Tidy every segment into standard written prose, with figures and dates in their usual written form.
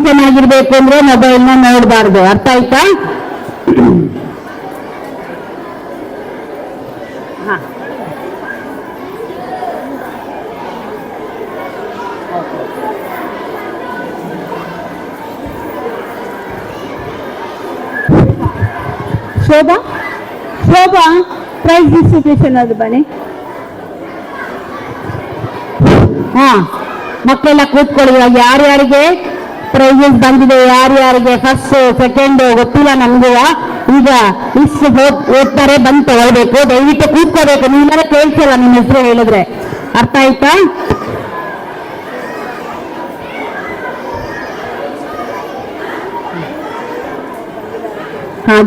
ಚೆನ್ನಾಗಿರ್ಬೇಕು ಅಂದ್ರೆ ಮೊಬೈಲ್ನ ನೋಡಬಾರ್ದು. ಅರ್ಥ ಆಯ್ತಾ? ಶೋಭಾ ಪ್ರೈಸ್ ಡಿಸ್ಟ್ರಿಬ್ಯೂಷನ್ ಅದು ಬನ್ನಿ. ಮಕ್ಕಳೆಲ್ಲ ಕೂತ್ಕೊಳ್ಳಿ. ಯಾರ್ಯಾರಿಗೆ ಪ್ರೈಸಸ್ ಬಂದಿದೆ, ಯಾರ್ಯಾರಿಗೆ ಫಸ್ಟ್ ಸೆಕೆಂಡ್ ಗೊತ್ತಿಲ್ಲ ನಮ್ಗೂ. ಈಗ ಇಷ್ಟು ಓದ್ತಾರೆ ಬಂದು ತಗೊಳ್ಬೇಕು. ದಯವಿಟ್ಟು ಕೂತ್ಕೋಬೇಕು. ನೀನಾರ ಕೇಳ್ಸಲ್ಲ ನಿಮ್ಮ ಹೆಸರು ಹೇಳಿದ್ರೆ. ಅರ್ಥ ಆಯ್ತಾ?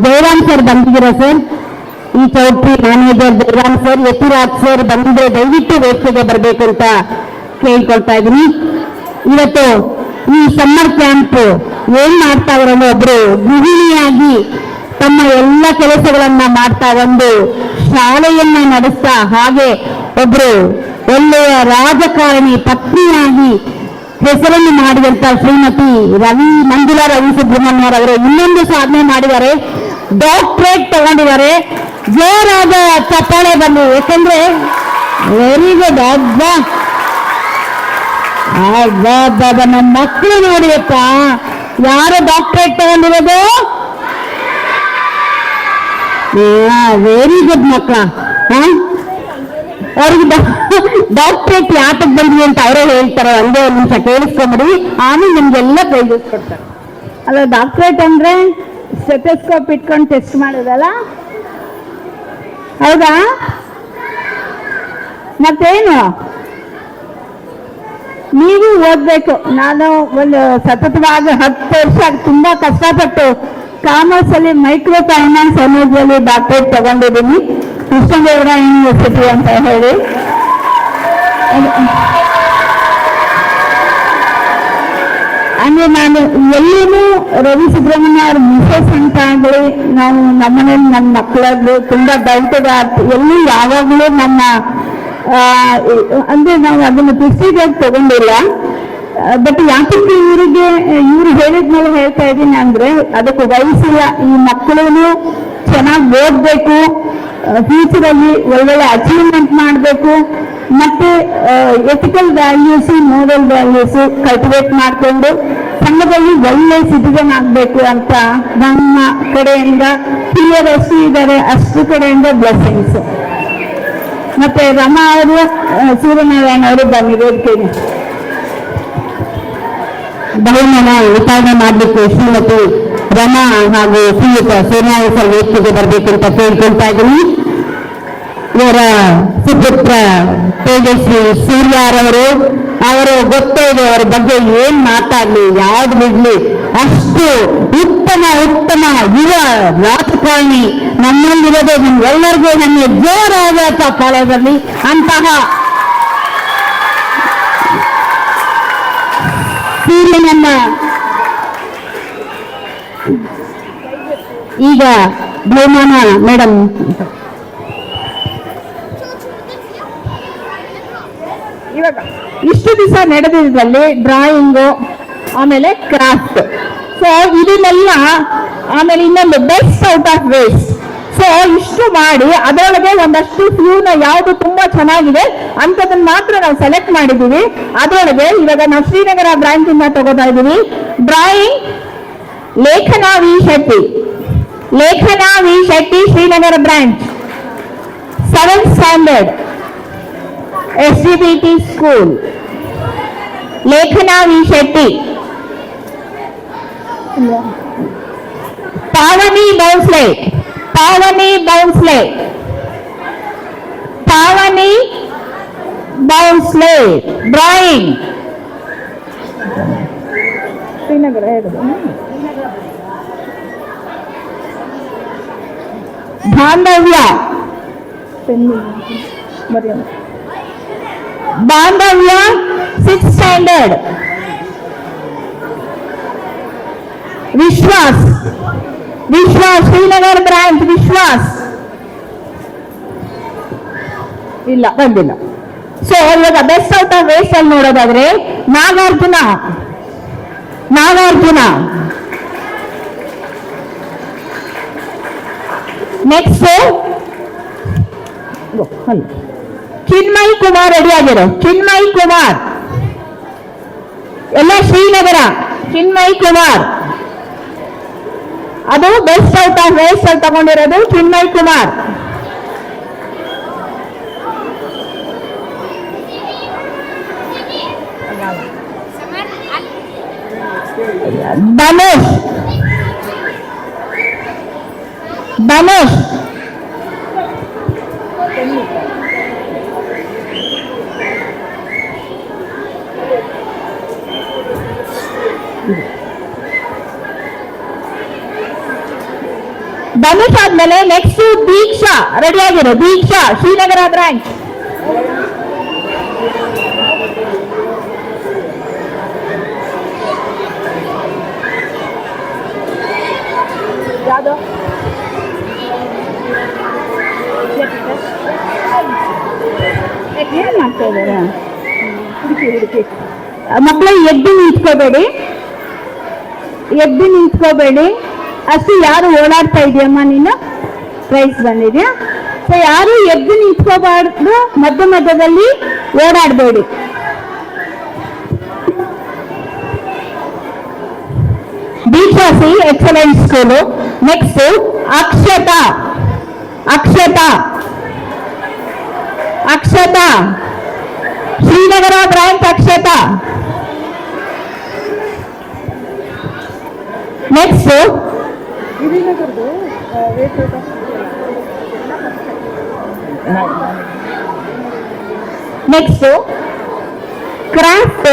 ಜಯರಾಮ್ ಸರ್ ಬಂದಿದ್ದೀರಾ ಸರ್? ಈ choultry manager Jayaram sir, Yathiraj sir ಬಂದಿದ್ರೆ ದಯವಿಟ್ಟು ವೇದಿಕೆಗೆ ಬರಬೇಕು ಅಂತ ಕೇಳ್ಕೊಳ್ತಾ ಇದ್ದೀನಿ. ಇವತ್ತು ಈ ಸಮ್ಮರ್ ಕ್ಯಾಂಪ್ ಏನ್ ಮಾಡ್ತಾ ಇರೋದು, ಒಬ್ರು ಗೃಹಿಣಿಯಾಗಿ ತಮ್ಮ ಎಲ್ಲ ಕೆಲಸಗಳನ್ನ ಮಾಡ್ತಾ ಒಂದು ಶಾಲೆಯನ್ನ ನಡೆಸ್ತಾ, ಹಾಗೆ ಒಬ್ರು ಒಳ್ಳೆಯ ರಾಜಕಾರಣಿ ಪತ್ನಿಯಾಗಿ ಹೆಸರನ್ನು ಮಾಡಿದಂತ ಶ್ರೀಮತಿ ಮಂಜುಳಾ ರವಿ ಸುಬ್ರಹ್ಮಣ್ಯರವರು ಇನ್ನೊಂದು ಸಾಧನೆ ಮಾಡಿದ್ದಾರೆ. ಡಾಕ್ಟರೇಟ್ ತಗೊಂಡಿದ್ದಾರೆ. ಜೋರಾದ ಚಪ್ಪಾಳೆ ಬನ್ನಿ. ಯಾಕಂದ್ರೆ ವೆರಿ ಗುಡ್. ನಮ್ಮ ಮಕ್ಕಳು ನೋಡಿಯಪ್ಪ, ಯಾರು ಡಾಕ್ಟರೇಟ್ ತಗೊಂಡಿರೋದು? ವೆರಿ ಗುಡ್ ಮಕ್ಕಳ. ಅವ್ರಿಗೆ ಡಾಕ್ಟರೇಟ್ ಯಾತಕ್ಕೆ ಬಂದ್ವಿ ಅಂತ ಅವರೇ ಹೇಳ್ತಾರೆ. ಒಂದೇ ಒಂದು ನಿಮಿಷ ಕೇಳಿಸ್ಕೊಂಬಿಡಿ, ಆಮೇಲೆ ನಿಮ್ಗೆಲ್ಲ ಪ್ರೈಸಸ್ ಕೊಡ್ತಾರೆ. ಅಲ್ಲ, ಡಾಕ್ಟರೇಟ್ ಅಂದ್ರೆ ಸ್ಟೆಥೋಸ್ಕೋಪ್ ಇಟ್ಕೊಂಡು ಟೆಸ್ಟ್ ಮಾಡೋದಲ್ಲ, ಹೌದಾ? ಮತ್ತೇನು, ನೀವು ಓದ್ಬೇಕು. ನಾನು ಒಂದು ಸತತವಾಗಿ 10 ವರ್ಷ ತುಂಬಾ ಕಷ್ಟಪಟ್ಟು ಕಾಮರ್ಸ್ ಅಲ್ಲಿ ಮೈಕ್ರೋ ಫೈನಾನ್ಸ್ ಅನ್ನೋದ್ರಲ್ಲಿ ಡಾಕ್ಟರೇಟ್ ತಗೊಂಡಿದ್ದೀನಿ, ಕೃಷ್ಣದೇವರ ಯೂನಿವರ್ಸಿಟಿ ಅಂತ ಹೇಳಿ. ಅಂದ್ರೆ ನಾನು ಎಲ್ಲಿನೂ ರವಿ ಸುಬ್ರಹ್ಮಣ್ಯ ಅವ್ರ ಮಿಸಸ್ ಅಂತ ಆಗಲಿ, ನಾವು ನಮ್ಮನೇಲಿ ನನ್ನ ಮಕ್ಕಳಾಗ್ಲಿ ತುಂಬಾ ಡೌಟದ ಎಲ್ಲಿ ಯಾವಾಗಲೂ ನಮ್ಮ ಅಂದ್ರೆ ನಾವು ಅದನ್ನು ಪ್ರೆಸ್ಟೀಜ್ ತಗೊಂಡಿಲ್ಲ. ಬಟ್ ಯಾಕಂದ್ರೆ ಇವ್ರು ಹೇಳಿದ್ಮೇಲೆ ಹೇಳ್ತಾ ಇದ್ದೀನಿ ಅಂದ್ರೆ, ಅದಕ್ಕೆ ವಯಸ್ಸಿಲ್ಲ. ಈ ಮಕ್ಕಳು ಚೆನ್ನಾಗಿ ಓದ್ಬೇಕು, ಫ್ಯೂಚರ್ ಅಲ್ಲಿ ಒಳ್ಳೊಳ್ಳೆ ಅಚೀವ್ಮೆಂಟ್ ಮಾಡಬೇಕು, ಮತ್ತೆ ethical values, moral values cultivate ಮಾಡಿಕೊಂಡು ಸಂಘದಲ್ಲಿ ಒಳ್ಳೆ ಸಿಟಿಜನ್ ಆಗಬೇಕು ಅಂತ ನಮ್ಮ ಕಡೆಯಿಂದ ಹಿರಿಯರು ಎಷ್ಟು ಇದ್ದಾರೆ ಅಷ್ಟು ಕಡೆಯಿಂದ ಬ್ಲೆಸ್ಸಿಂಗ್ಸ್. ಮತ್ತೆ ರಮಾ ಅವರು, ಸೂರ್ಯನಾರಾಯಣ ಅವರು ಬಂದಿರೋದಕ್ಕೆ ಬಹುಮಾನ ವಿತರಣೆ ಮಾಡಲಿಕ್ಕೆ ಶ್ರೀಮತಿ ರಮಾ ಹಾಗೂ ಶ್ರೀಯುತ ಸೋನಾಲಿ ಸರ್ ವೇದಿಕೆಗೆ ಬರಬೇಕು ಅಂತ ಕೇಳ್ಕೊಳ್ತಾ ಇದ್ದೀನಿ. ಇವರ ಸುಪುತ್ರ ತೇಜಸ್ವಿ ಸೂರ್ಯಾರವರು, ಅವರು ಗೊತ್ತೇ ಇದೆ ಅವರ ಬಗ್ಗೆ ಏನ್ ಮಾತಾಡ್ಲಿ, ಯಾವ್ದು ಬಿಡ್ಲಿ, ಅಷ್ಟು ಉತ್ತಮ ಯುವ ರಾಜಕಾರಣಿ ನಮ್ಮಲ್ಲಿರೋದು. ನಿಮ್ಗೆಲ್ಲರಿಗೂ ನನ್ನ ಜೋರಾದ ಚಪ್ಪಾಳೆ ಬರಲಿ. ಅಂತಹ ಸೀರೆಯನ್ನ ಈಗ ಬಹುಮಾನ ಮೇಡಮ್ ಇವಾಗ ಇಷ್ಟು ದಿವಸ ನಡೆದಿದ್ರಲ್ಲಿ ಡ್ರಾಯಿಂಗು, ಆಮೇಲೆ ಕ್ರಾಫ್ಟ್, ಸೊ ಇದನ್ನೆಲ್ಲ, ಆಮೇಲೆ ಇನ್ನೊಂದು best out of waste. So ಇಷ್ಟು ಮಾಡಿ ಅದರೊಳಗೆ ಒಂದಷ್ಟು ಫ್ಯೂನ ಯಾವುದು ತುಂಬಾ ಚೆನ್ನಾಗಿದೆ ಅಂತದನ್ನ ಮಾತ್ರ ನಾವು ಸೆಲೆಕ್ಟ್ ಮಾಡಿದ್ದೀವಿ. ಅದರೊಳಗೆ ಇವಾಗ ನಾವು ಶ್ರೀನಗರ ಬ್ರಾಂಚ್ ಇಂದ ತಗೋತಾ ಇದ್ದೀವಿ. Drawing Lekhana V Shetty Srinagar branch, 7th standard, SDBT school. Lekhana V Shetty. Pavani Bhonsle drawing. Srinagar Bandhavya 6th standard. Vishwas Srinagar branch. Vishwas ಇಲ್ಲ, ಬಂದಿಲ್ಲ. ಸೊ ಇವಾಗ ಬೆಸ್ಟ್ ಔಟ್ ಆಫ್ ವೇಸ್ಟ್ ಅಲ್ಲಿ ನೋಡೋದಾದ್ರೆ ನಾಗಾರ್ಜುನ. ನೆಕ್ಸ್ಟ್ ಚಿನ್ಮಯ್ ಕುಮಾರ್ ರೆಡಿ ಆಗಿರೋ. ಚಿನ್ಮಯ್ ಕುಮಾರ್ ಎಲ್ಲ ಶ್ರೀನಗರ. ಚಿನ್ಮಯ್ ಕುಮಾರ್ ಅದು ಬೆಸ್ಟ್ ಔಟ್ ಆಫ್ ರೇಸ್ ಅಲ್ಲಿ ತಗೊಂಡಿರೋದು ಚಿನ್ಮಯ್ ಕುಮಾರ್. ಧನುಷ್. ಧನುಷ್ ಧನುಷ್ ಆದ್ಮೇಲೆ ನೆಕ್ಸ್ಟ್ ದೀಕ್ಷಾ ರೆಡಿ ಆಗಿರೋ. ದೀಕ್ಷಾ ಶ್ರೀನಗರ ಬ್ರಾಂಚ್. ಏನ್ ಮಾಡ್ತಾ ಇದಾರೆ ಮಕ್ಕಳು? ಎದ್ದು ನಿಂತ್ಕೋಬೇಡಿ, ಎದ್ದು ನಿಂತ್ಕೋಬೇಡಿ. ಅಷ್ಟು ಯಾರು ಓಡಾಡ್ತಾ ಇದೆಯಮ್ಮ ನೀನು? ಪ್ರೈಸ್ ಬಂದಿದ್ಯಾ? ಸೊ ಯಾರು ಎದ್ದು ನಿಂತ್ಕೋಬಾರ್ದು, ಮಧ್ಯ ಮಧ್ಯದಲ್ಲಿ ಓಡಾಡಬೇಡಿ. Deeksha C excellent school. Next Akshata. Akshata Akshata Srinagar branch. Akshata. Next craft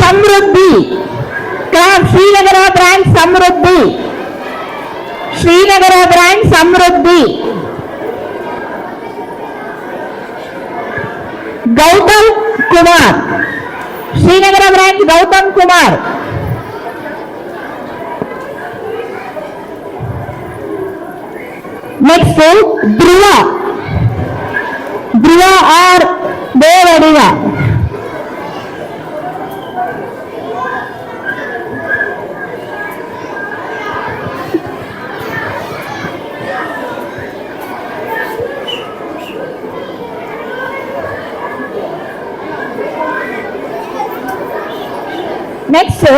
Samruddhi. Craft Srinagar branch Samruddhi. Srinagar branch Samruddhi. Gautam Kumar Srinagar branch. Gautam Kumar. Next Dhruva. Dhruva R Devadiga. Next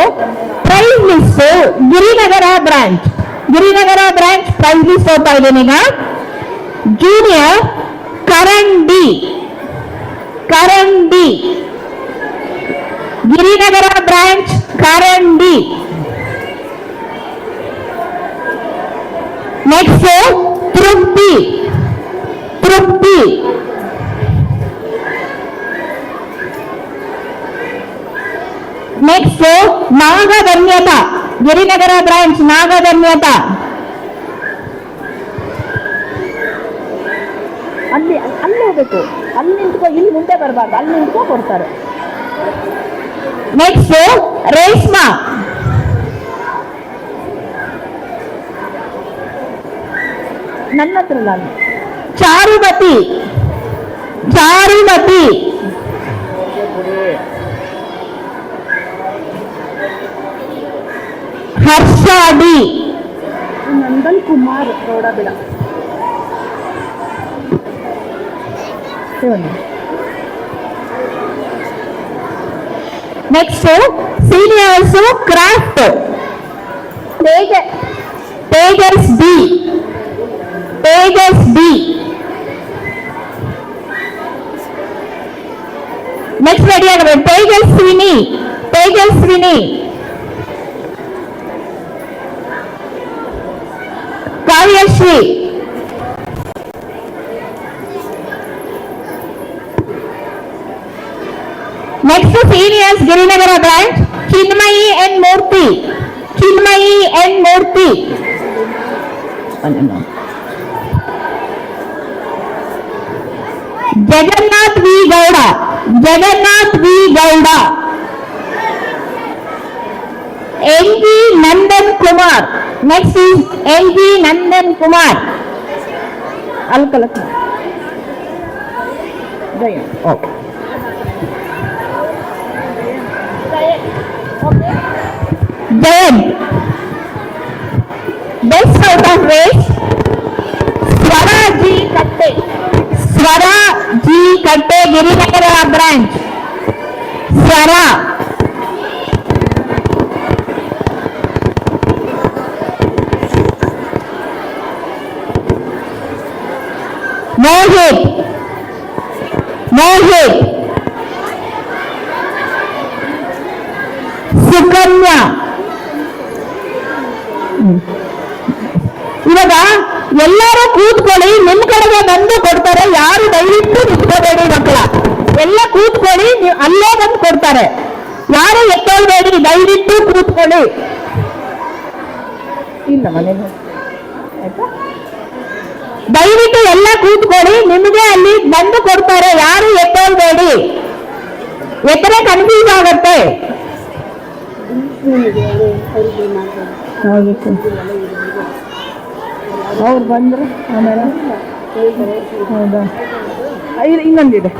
prize list Girinagar branch. Girinagar branch prize list ಹೋಗ್ತಾ ಇದ್ದೇನೆ ಈಗ. Junior Karan D. Karan D Girinagar branch. Karan D. Next Trupti. Trupti. Next Nagadhanyata. Girinagar branch. Nagadhanyata. ಅಲ್ಲಿ ಅಲ್ಲಿ ಹೋಗ್ಬೇಕು, ಅಲ್ಲಿ ನಿಂತ್ಕೋ, ಇಲ್ಲಿ ಮುಂದೆ ಬರಬಾರ್ದು, ಅಲ್ಲಿ ನಿಂತ್ಕೋ ಕೊಡ್ತಾರೆ. ನೆಕ್ಸ್ಟ್ ರೇಷ್ಮಾ. ನನ್ನ ಹತ್ರ ನಾನು. ಚಾರುಮತಿ. ಚಾರುಮತಿ. ಹರ್ಷ ಡಿ. ನಂದನ್ ಕುಮಾರ್ ರೋಡಬಿಡ. Next seniors craft. Tejas D. Tejas D. Next ready ಆಗಬೇಕು. Tejaswini. Tejaswini. Kavyashree. Next seniors Girinagar branch. Chinmayi N Murthy. Chinmayi N Murthy. Jagannath V Gowda. Jagannath V Gowda. N G Nandan Kumar. Next is N G Nandan Kumar. ಅಲ್ಕಲಕ್. Okay. Jayant. Best out of race Swara G Katte. Swara G ಕಟ್ಟೆ ಗಿರಿನಗರ ಬ್ರಾಂಚ್. ಸ್ವರ. ಮೋಹಿತ್. ಮೋಹಿತ್. ಸುಕನ್ಯಾ. ಇವಾಗ ಎಲ್ಲರೂ ಕೂತ್ಕೊಳ್ಳಿ, ನಿಮ್ ಕಡೆಗೆ ಬಂದು ಕೊಡ್ತಾರೆ. ಯಾರು ದಯವಿಟ್ಟು ನಿಂತ್ಕೋಬೇಡಿ ಮಕ್ಕಳ, ಎಲ್ಲ ಕೂತ್ಕೊಳ್ಳಿ, ಅಲ್ಲೇ ಬಂದು ಕೊಡ್ತಾರೆ. ಯಾರು ಎತ್ತೋಳ್ಬೇಡಿ, ದಯವಿಟ್ಟು ಕೂತ್ಕೊಳ್ಳಿ. ಇಲ್ಲ ಮನೆಗೆ ಆಯ್ತಾ, ದಯವಿಟ್ಟು ಎಲ್ಲ ಕೂತ್ಕೊಳ್ಳಿ, ನಿಮಗೆ ಅಲ್ಲಿ ಬಂದು ಕೊಡ್ತಾರೆ. ಯಾರು ಎತ್ತೋಳ್ಬೇಡಿ, ಎತ್ತರೆ ಕನ್ಫ್ಯೂಸ್ ಆಗತ್ತೆ. ಅವ್ರು ಬಂದ್ರು ಆಮೇಲೆ ಹೌದಾ, ಇನ್ನೊಂದಿದೆ.